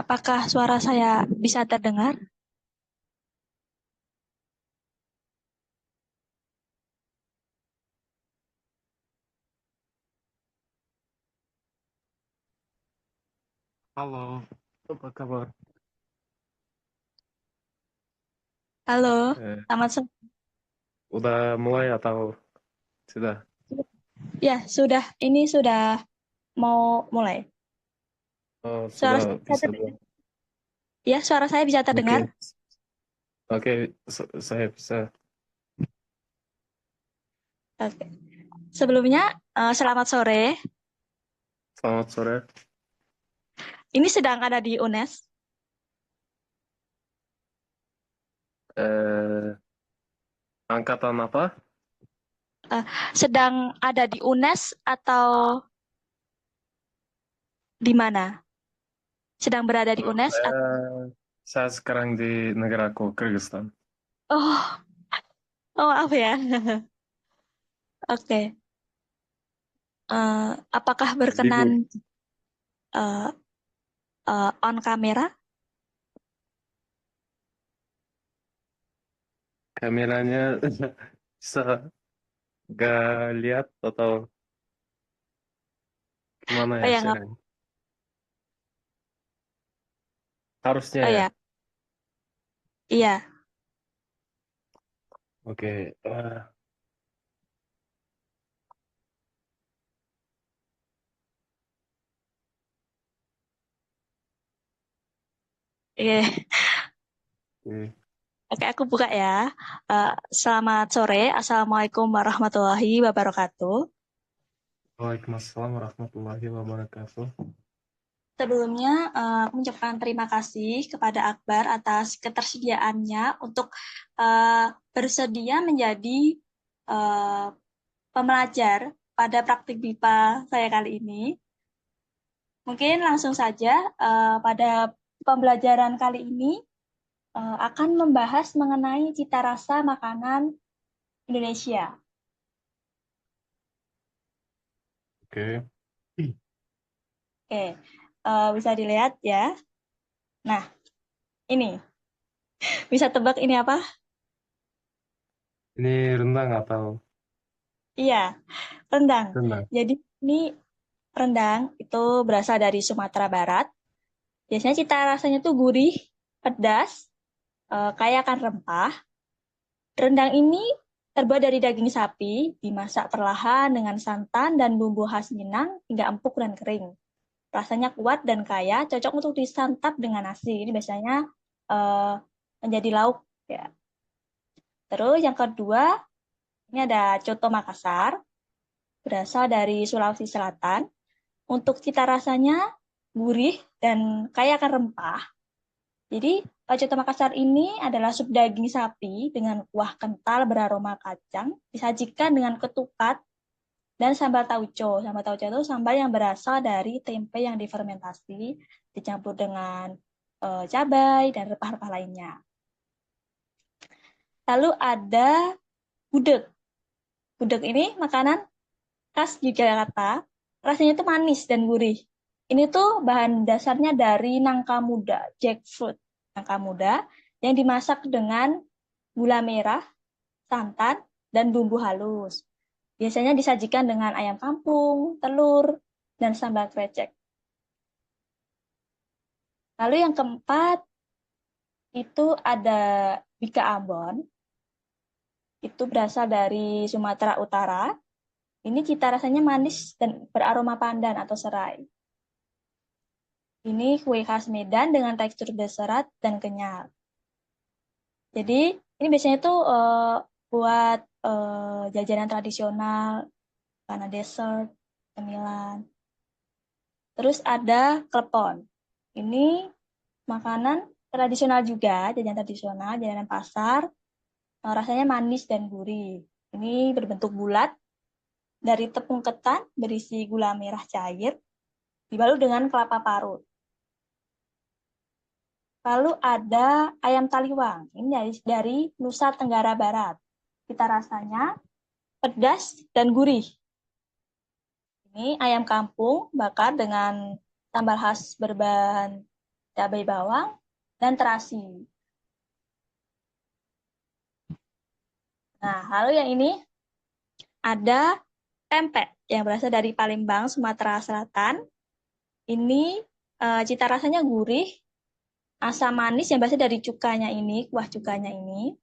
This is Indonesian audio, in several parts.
Apakah suara saya bisa terdengar? Halo, apa kabar? Halo, Eh, selamat sore. udah mulai atau sudah? Ya, sudah. Ini sudah mau mulai. Oh, Suara sudah saya bisa bisa terdengar? dong. Ya, suara saya bisa terdengar. Oke, oke, saya bisa. Oke. Sebelumnya, selamat sore. Selamat sore. Ini sedang ada di UNES. Eh, angkatan apa? Sedang ada di UNES atau di mana? Sedang berada di Oh, UNES atau... saya sekarang di negaraku, Kyrgyzstan. Oh, oh maaf ya. Oke. Apakah Jadi berkenan eh, on kamera? kameranya bisa gak lihat atau gimana Oh ya ya, nggak. sekarang? Harusnya Oh ya. ya, iya. Oke, Iya. oke. Oke, aku buka ya. Selamat sore, Assalamualaikum warahmatullahi wabarakatuh. Waalaikumsalam warahmatullahi wabarakatuh. Sebelumnya, aku mengucapkan terima kasih kepada Akbar atas ketersediaannya untuk bersedia menjadi eh, pembelajar pada praktik BIPA saya kali ini. Mungkin langsung saja pada pembelajaran kali ini akan membahas mengenai cita rasa makanan Indonesia. Oke. Oke, bisa dilihat ya. Nah, ini bisa tebak ini apa? Ini rendang atau Iya, rendang. rendang? Jadi ini rendang itu berasal dari Sumatera Barat. Biasanya cita rasanya tuh gurih, pedas, kaya akan rempah. Rendang ini terbuat dari daging sapi, dimasak perlahan dengan santan dan bumbu khas Minang hingga empuk dan kering. Rasanya kuat dan kaya, cocok untuk disantap dengan nasi. Ini biasanya eh, menjadi lauk ya. Terus yang kedua, ini ada coto Makassar, berasal dari Sulawesi Selatan. Untuk cita rasanya gurih dan kaya akan rempah. Jadi, coto Makassar ini adalah sup daging sapi dengan kuah kental beraroma kacang, disajikan dengan ketupat dan sambal tauco. Sambal tauco itu sambal yang berasal dari tempe yang difermentasi, dicampur dengan cabai dan rempah-rempah lainnya. Lalu ada gudeg. Gudeg ini makanan khas Yogyakarta, rasanya itu manis dan gurih. Ini tuh bahan dasarnya dari nangka muda, jackfruit, nangka muda yang dimasak dengan gula merah, santan, dan bumbu halus. Biasanya disajikan dengan ayam kampung, telur, dan sambal krecek. Lalu yang keempat itu ada bika ambon, itu berasal dari Sumatera Utara. Ini cita rasanya manis dan beraroma pandan atau serai. Ini kue khas Medan dengan tekstur berserat dan kenyal. Jadi ini biasanya tuh buat jajanan tradisional, karena dessert, cemilan. Terus ada klepon. Ini makanan tradisional juga, jajanan tradisional, jajanan pasar. Rasanya manis dan gurih. Ini berbentuk bulat dari tepung ketan berisi gula merah cair, dibalut dengan kelapa parut. Lalu ada ayam taliwang. Ini dari Nusa Tenggara Barat. Cita rasanya pedas dan gurih. Ini ayam kampung bakar dengan sambal khas berbahan cabai bawang, dan terasi. Nah, lalu yang ini ada pempek yang berasal dari Palembang, Sumatera Selatan. Ini cita rasanya gurih, asam manis yang berasal dari cukanya ini, kuah cukanya ini.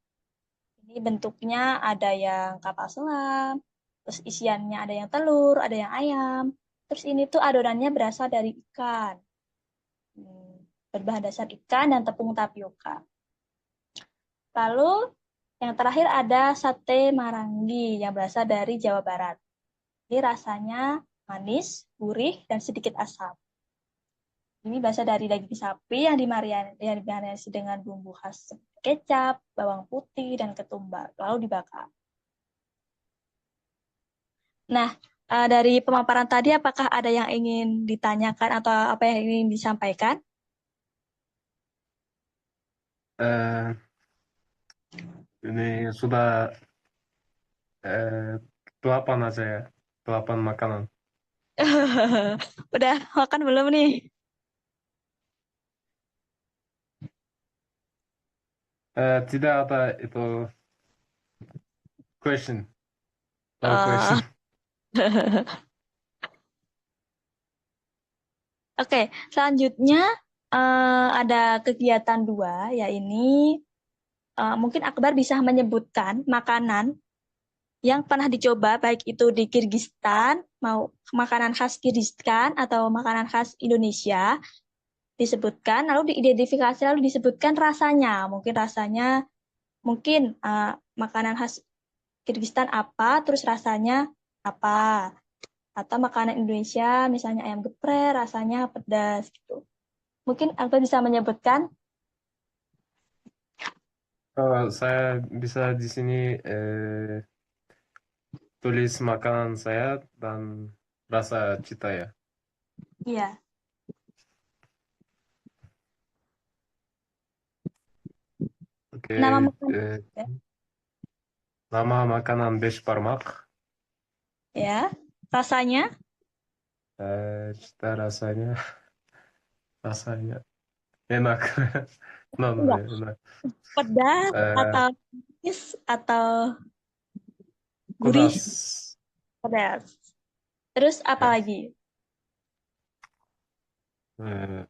Ini bentuknya ada yang kapal selam, terus isiannya ada yang telur, ada yang ayam. Terus ini tuh adonannya berasal dari ikan. Berbahan dasar ikan dan tepung tapioka. Lalu yang terakhir ada sate marangi yang berasal dari Jawa Barat. Ini rasanya manis, gurih, dan sedikit asam. Ini berasal dari daging sapi yang dimarinasi dengan bumbu khas seperti kecap, bawang putih, dan ketumbar, lalu dibakar. Nah, dari pemaparan tadi apakah ada yang ingin ditanyakan atau apa yang ingin disampaikan? Eh, ini sudah 8 aja ya, 8 makanan. Udah makan belum nih? Tidak ada itu question, no question. Eh, Oke, selanjutnya ada kegiatan dua, yaitu mungkin Akbar bisa menyebutkan makanan yang pernah dicoba, baik itu di Kirgistan, mau makanan khas Kirgistan atau makanan khas Indonesia, disebutkan, lalu diidentifikasi, lalu disebutkan rasanya. Mungkin makanan khas Kirgistan apa, terus rasanya apa. Atau makanan Indonesia, misalnya ayam geprek, rasanya pedas gitu. Mungkin Akbar bisa menyebutkan. Saya bisa di sini tulis makanan saya dan rasa cita ya. Iya. Oke, Nama makanan eh, ya. nama makanan beş parmak. Ya. Rasanya Cita rasanya enak. No, no, enggak enak. pedas Eh, atau manis atau gurih pedas. pedas. Terus apa Ya. lagi? Eh,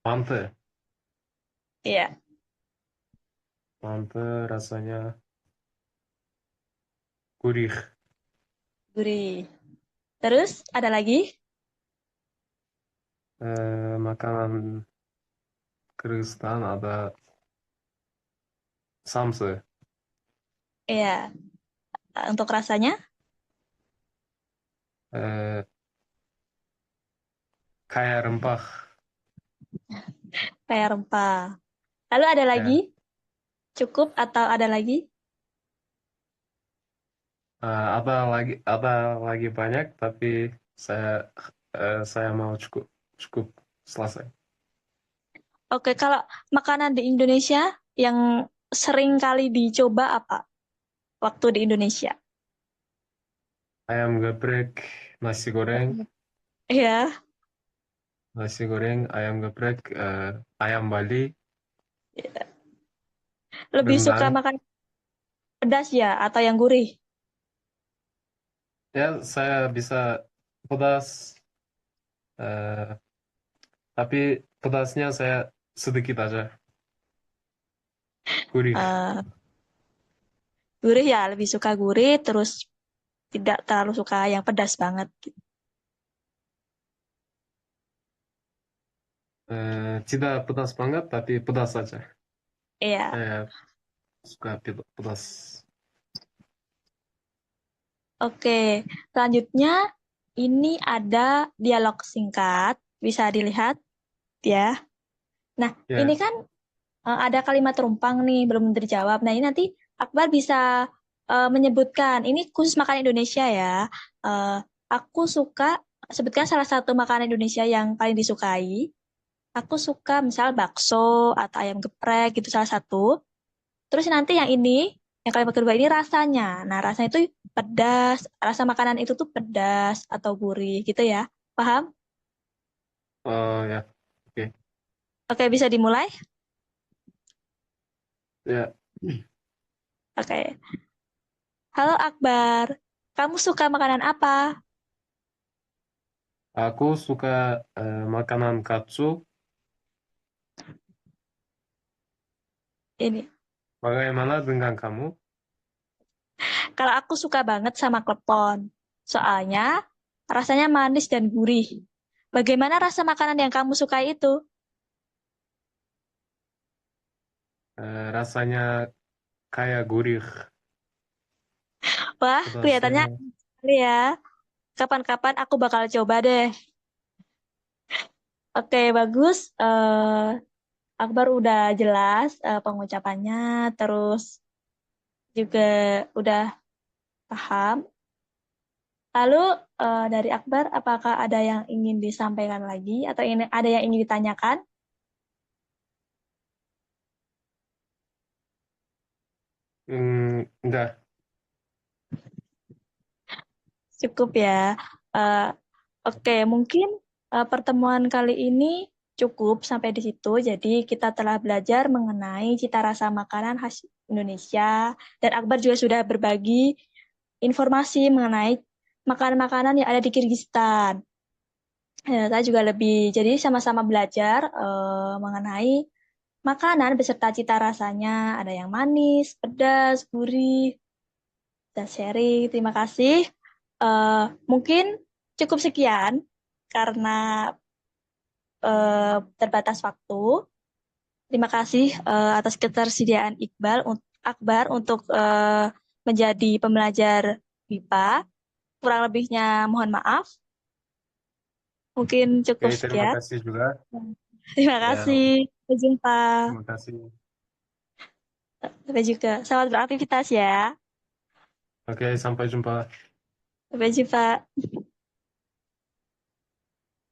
mantı. Iya, Mantı rasanya gurih. gurih. Terus ada lagi? Makanan Kırgızistan ada samsı. Iya. Untuk rasanya Eh, kaya rempah. kayak rempah. Lalu ada lagi? Ya. Cukup atau ada lagi? Ada lagi banyak, tapi saya mau cukup cukup selesai. Oke, kalau makanan di Indonesia yang sering kali dicoba apa waktu di Indonesia? Ayam geprek, nasi goreng, Iya, ayam geprek, ayam Bali, lebih suka rendang. makan pedas ya atau yang gurih? Ya, saya bisa pedas, eh, tapi pedasnya saya sedikit aja. Gurih. Eh, Gurih ya, lebih suka gurih, terus tidak terlalu suka yang pedas banget gitu. Tidak pedas banget, tapi pedas saja. Iya. Saya suka pedas. Oke, selanjutnya ini ada dialog singkat, bisa dilihat ya. Nah, ini Ya, kan ada kalimat rumpang nih, belum terjawab. Nah, ini nanti Akbar bisa menyebutkan, ini khusus makanan Indonesia ya. Eh, aku suka, sebutkan salah satu makanan Indonesia yang paling disukai. Aku suka misal bakso atau ayam geprek gitu salah satu. Terus nanti yang kalimat kedua ini rasanya. Nah, rasanya itu pedas, rasa makanan itu tuh pedas atau gurih gitu ya. Paham? oh ya, oke. Oke, bisa dimulai? Ya, Oke. Halo Akbar, kamu suka makanan apa? aku suka makanan katsu. Ini. Bagaimana dengan kamu? Kalau aku suka banget sama klepon. Soalnya rasanya manis dan gurih. Bagaimana rasa makanan yang kamu sukai itu? Rasanya kayak gurih, Wah, kelihatannya pedasnya. sekali ya. Kapan-kapan aku bakal coba deh. Oke, bagus. Akbar udah jelas pengucapannya, terus juga udah paham. Lalu dari Akbar, apakah ada yang ingin disampaikan lagi atau ini ada yang ingin ditanyakan? Enggak. Cukup ya. Eh, oke, mungkin pertemuan kali ini cukup sampai di situ. Jadi kita telah belajar mengenai cita rasa makanan khas Indonesia dan Akbar juga sudah berbagi informasi mengenai makanan-makanan yang ada di Kirgistan. Saya juga lebih jadi sama-sama belajar mengenai makanan beserta cita rasanya. Ada yang manis, pedas, gurih, dan sharing. Terima kasih. Eh, Mungkin cukup sekian karena terbatas waktu. Terima kasih atas ketersediaan Akbar untuk menjadi pembelajar BIPA. Kurang lebihnya mohon maaf. Mungkin Oke, cukup terima sekian. kasih juga. Terima Ya, kasih. Sampai jumpa. terima kasih. Sampai juga. Selamat beraktivitas ya. Oke, sampai jumpa. Sampai jumpa.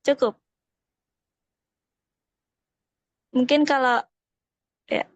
Cukup. Mungkin kalau ya,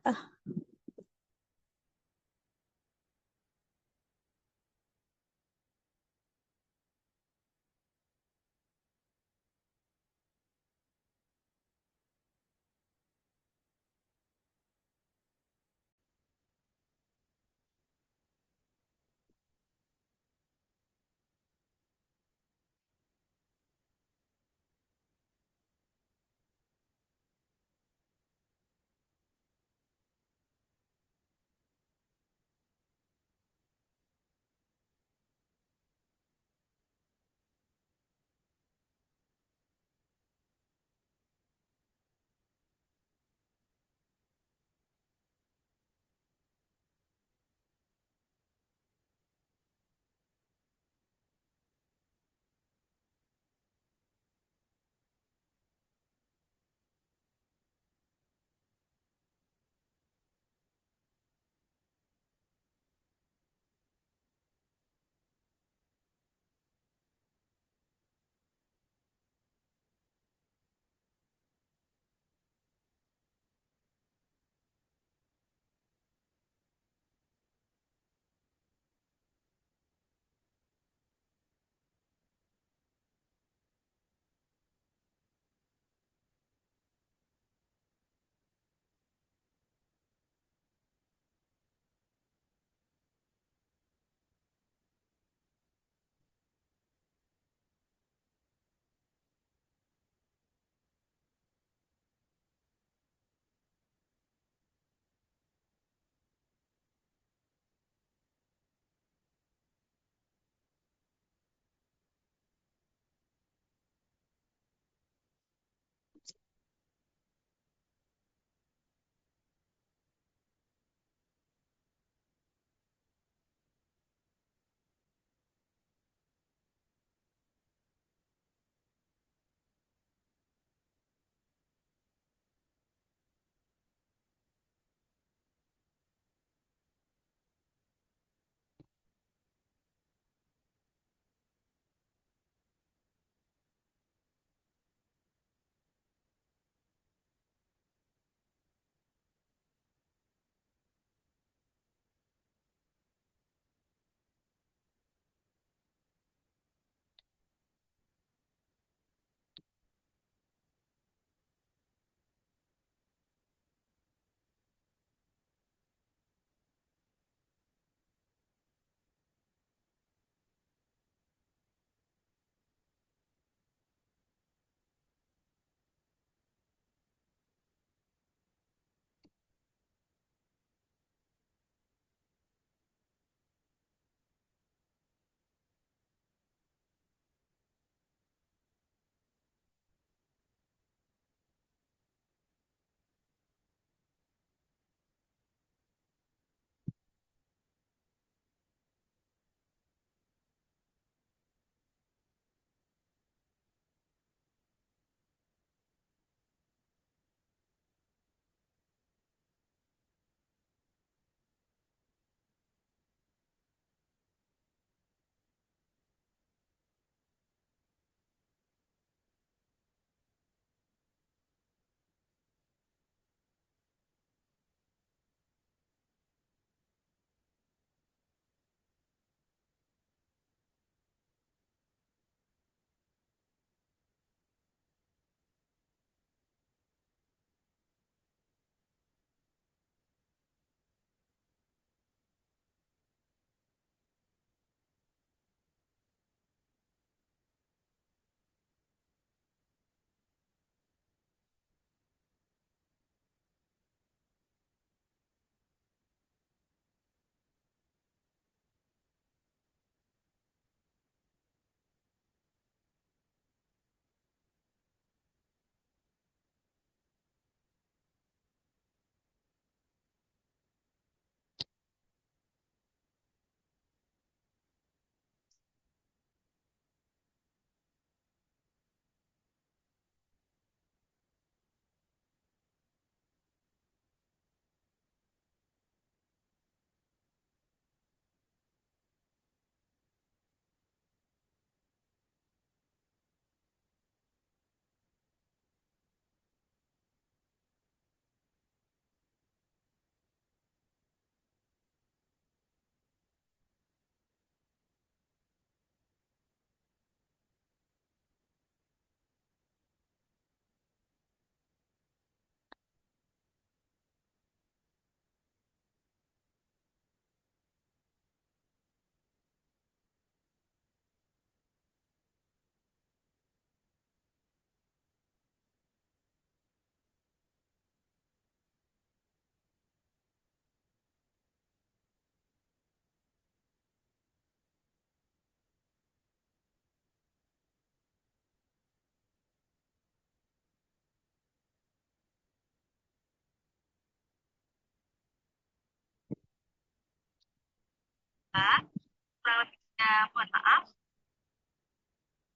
mohon maaf,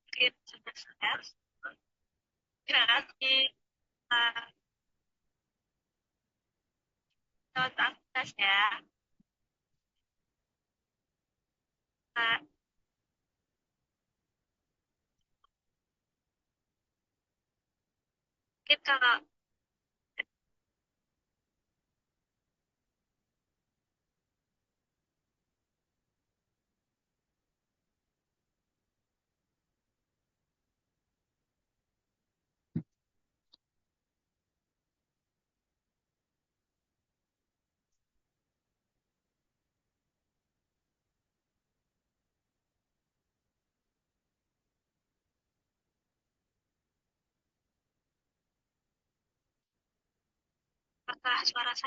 mungkin sudah selesai. Terima kasih. Eh, Selamat aktivitas ya. Eh, Mungkin kalau apakah suara saya